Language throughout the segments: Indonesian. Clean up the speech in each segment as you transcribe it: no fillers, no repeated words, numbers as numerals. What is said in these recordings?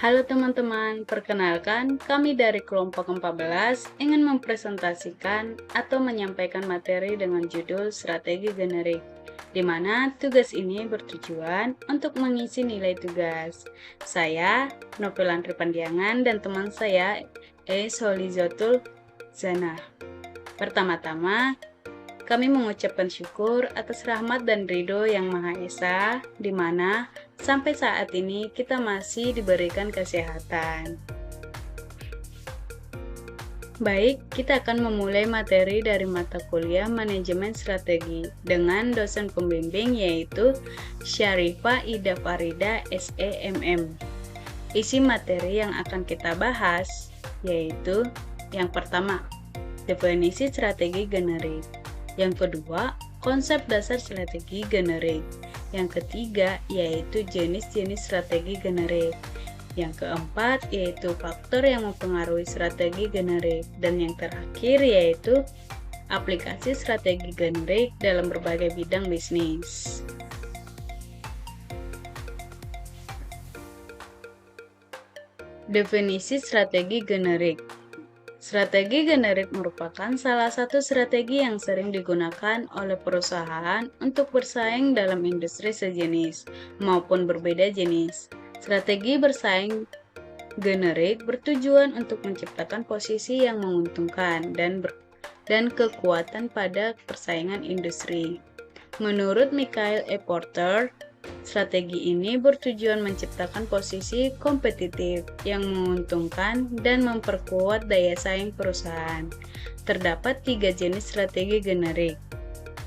Halo teman-teman, perkenalkan kami dari kelompok 14 ingin mempresentasikan atau menyampaikan materi dengan judul strategi generik, di mana tugas ini bertujuan untuk mengisi nilai tugas. Saya, Novelan Ripandiangan, dan teman saya, Solizatul Zana. Pertama-tama, kami mengucapkan syukur atas rahmat dan ridho Yang Maha Esa, di mana sampai saat ini kita masih diberikan kesehatan. Baik, kita akan memulai materi dari mata kuliah Manajemen Strategi dengan dosen pembimbing yaitu Syarifah Ida Farida SEMM. Isi materi yang akan kita bahas yaitu yang pertama, definisi strategi generik. Yang kedua, konsep dasar strategi generik. Yang ketiga, yaitu jenis-jenis strategi generik. Yang keempat, yaitu faktor yang mempengaruhi strategi generik. Dan yang terakhir, yaitu aplikasi strategi generik dalam berbagai bidang bisnis. Definisi strategi generik. Strategi generik merupakan salah satu strategi yang sering digunakan oleh perusahaan untuk bersaing dalam industri sejenis maupun berbeda jenis. Strategi bersaing generik bertujuan untuk menciptakan posisi yang menguntungkan dan kekuatan pada persaingan industri. Menurut Michael E. Porter, strategi ini bertujuan menciptakan posisi kompetitif yang menguntungkan dan memperkuat daya saing perusahaan. Terdapat 3 jenis strategi generik.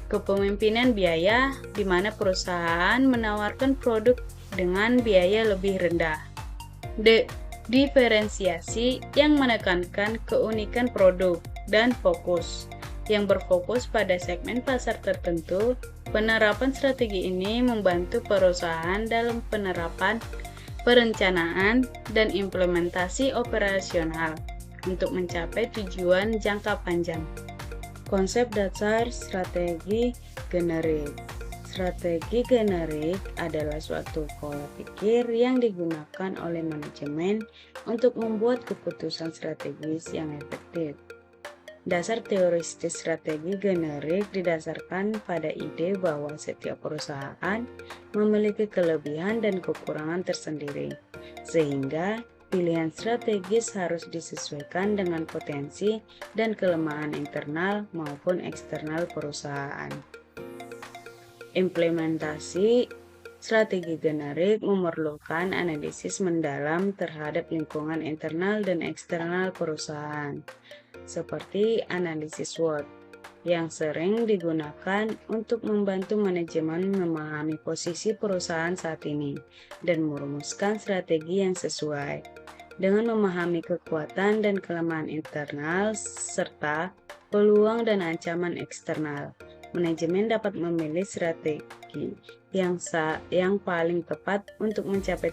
Kepemimpinan biaya, di mana perusahaan menawarkan produk dengan biaya lebih rendah. Diferensiasi, yang menekankan keunikan produk. Dan fokus, yang berfokus pada segmen pasar tertentu. Penerapan strategi ini membantu perusahaan dalam penerapan, perencanaan, dan implementasi operasional untuk mencapai tujuan jangka panjang. Konsep dasar strategi generik. Strategi generik adalah suatu pola pikir yang digunakan oleh manajemen untuk membuat keputusan strategis yang efektif. Dasar teoristis strategi generik didasarkan pada ide bahwa setiap perusahaan memiliki kelebihan dan kekurangan tersendiri, sehingga pilihan strategis harus disesuaikan dengan potensi dan kelemahan internal maupun eksternal perusahaan. Implementasi strategi generik memerlukan analisis mendalam terhadap lingkungan internal dan eksternal perusahaan, seperti analisis SWOT, yang sering digunakan untuk membantu manajemen memahami posisi perusahaan saat ini dan merumuskan strategi yang sesuai. Dengan memahami kekuatan dan kelemahan internal serta peluang dan ancaman eksternal, manajemen dapat memilih strategi yang paling tepat untuk mencapai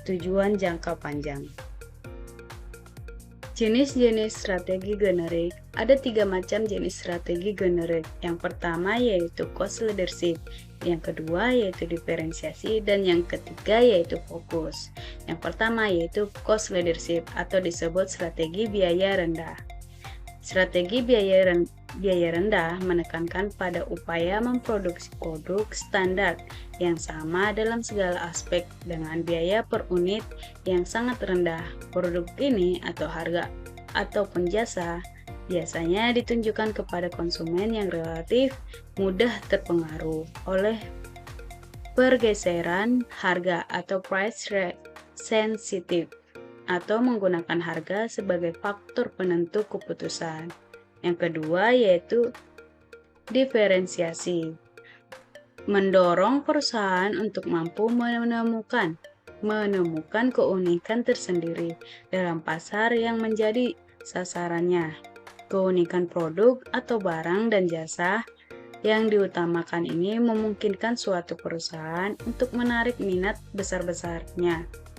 tujuan jangka panjang. Jenis-jenis strategi generik. Ada 3 macam jenis strategi generik. Yang pertama yaitu cost leadership, yang kedua yaitu diferensiasi, dan yang ketiga yaitu fokus. Yang pertama yaitu cost leadership atau disebut strategi biaya rendah. Strategi biaya rendah menekankan pada upaya memproduksi produk standar yang sama dalam segala aspek dengan biaya per unit yang sangat rendah. Produk ini atau harga ataupun jasa biasanya ditunjukkan kepada konsumen yang relatif mudah terpengaruh oleh pergeseran harga atau price sensitive, atau menggunakan harga sebagai faktor penentu keputusan. Yang kedua yaitu diferensiasi, mendorong perusahaan untuk mampu menemukan keunikan tersendiri dalam pasar yang menjadi sasarannya. Keunikan produk atau barang dan jasa Yang diutamakan ini memungkinkan suatu perusahaan untuk menarik minat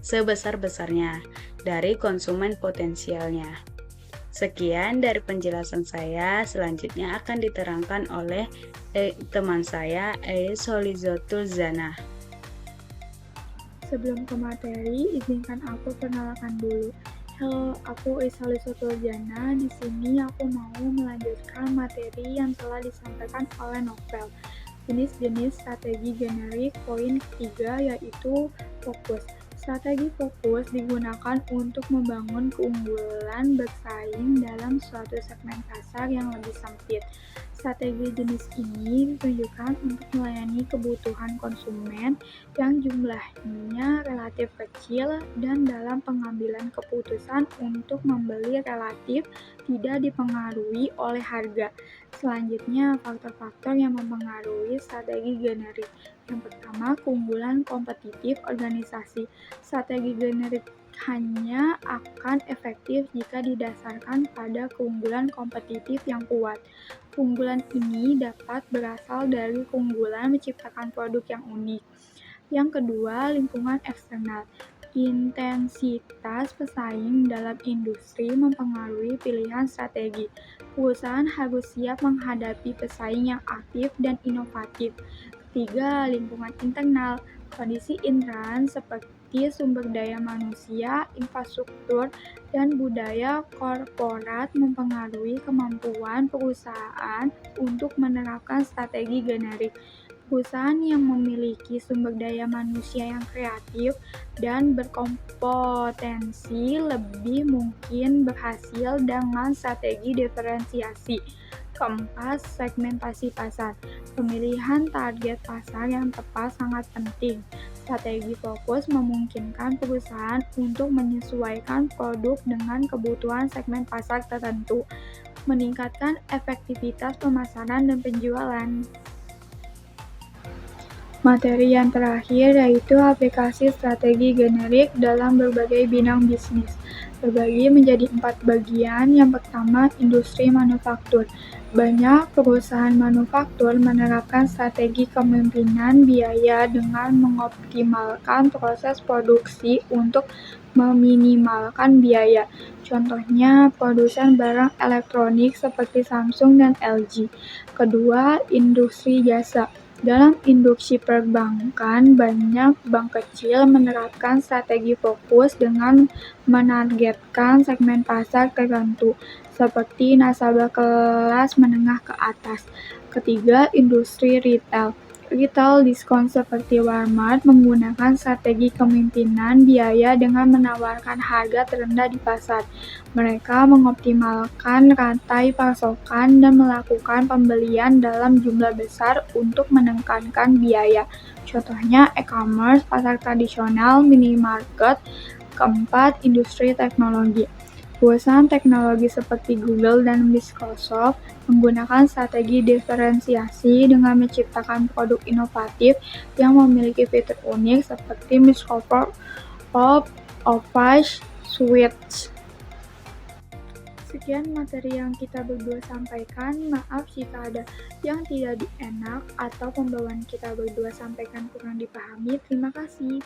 sebesar-besarnya dari konsumen potensialnya. Sekian dari penjelasan saya, selanjutnya akan diterangkan oleh teman saya, Solizotul Zana. Sebelum ke materi, izinkan aku perkenalkan dulu. Halo, aku Isali Sotoljana. Di sini aku mau melanjutkan materi yang telah disampaikan oleh Novel. Jenis-jenis strategi generik poin ketiga yaitu fokus. Strategi fokus digunakan untuk membangun keunggulan bersaing dalam suatu segmen pasar yang lebih sempit. Strategi jenis ini ditujukan untuk melayani kebutuhan konsumen yang jumlahnya relatif kecil dan dalam pengambilan keputusan untuk membeli relatif tidak dipengaruhi oleh harga. Selanjutnya, faktor-faktor yang mempengaruhi strategi generik. Yang pertama, keunggulan kompetitif organisasi. Strategi generik hanya akan efektif jika didasarkan pada keunggulan kompetitif yang kuat. Keunggulan ini dapat berasal dari keunggulan menciptakan produk yang unik. Yang kedua, lingkungan eksternal. Intensitas pesaing dalam industri mempengaruhi pilihan strategi. Perusahaan harus siap menghadapi pesaing yang aktif dan inovatif. Ketiga, lingkungan internal. Kondisi intern seperti sumber daya manusia, infrastruktur, dan budaya korporat mempengaruhi kemampuan perusahaan untuk menerapkan strategi generik. Perusahaan yang memiliki sumber daya manusia yang kreatif dan berkompetensi lebih mungkin berhasil dengan strategi diferensiasi. Keempat, segmentasi pasar. Pemilihan target pasar yang tepat sangat penting. Strategi fokus memungkinkan perusahaan untuk menyesuaikan produk dengan kebutuhan segmen pasar tertentu, meningkatkan efektivitas pemasaran dan penjualan. Materi yang terakhir yaitu aplikasi strategi generik dalam berbagai bidang bisnis. Terbagi menjadi 4 bagian. Yang pertama, industri manufaktur. Banyak perusahaan manufaktur menerapkan strategi kepemimpinan biaya dengan mengoptimalkan proses produksi untuk meminimalkan biaya. Contohnya, produsen barang elektronik seperti Samsung dan LG. Kedua, industri jasa. Dalam industri perbankan, banyak bank kecil menerapkan strategi fokus dengan menargetkan segmen pasar tertentu, seperti nasabah kelas menengah ke atas. Ketiga, industri retail. Retail diskon seperti Walmart menggunakan strategi kepemimpinan biaya dengan menawarkan harga terendah di pasar. Mereka mengoptimalkan rantai pasokan dan melakukan pembelian dalam jumlah besar untuk menekankan biaya. Contohnya e-commerce, pasar tradisional, minimarket. Keempat, industri teknologi. Perusahaan teknologi seperti Google dan Microsoft menggunakan strategi diferensiasi dengan menciptakan produk inovatif yang memiliki fitur unik seperti Microsoft Office Suite. Sekian materi yang kita berdua sampaikan. Maaf jika ada yang tidak enak atau pembawaan kita berdua sampaikan kurang dipahami. Terima kasih.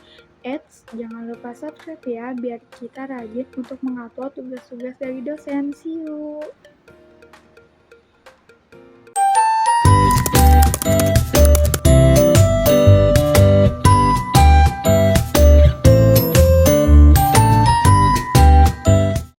Jangan lupa subscribe ya, biar kita rajin untuk mengupload tugas-tugas dari dosen. See you!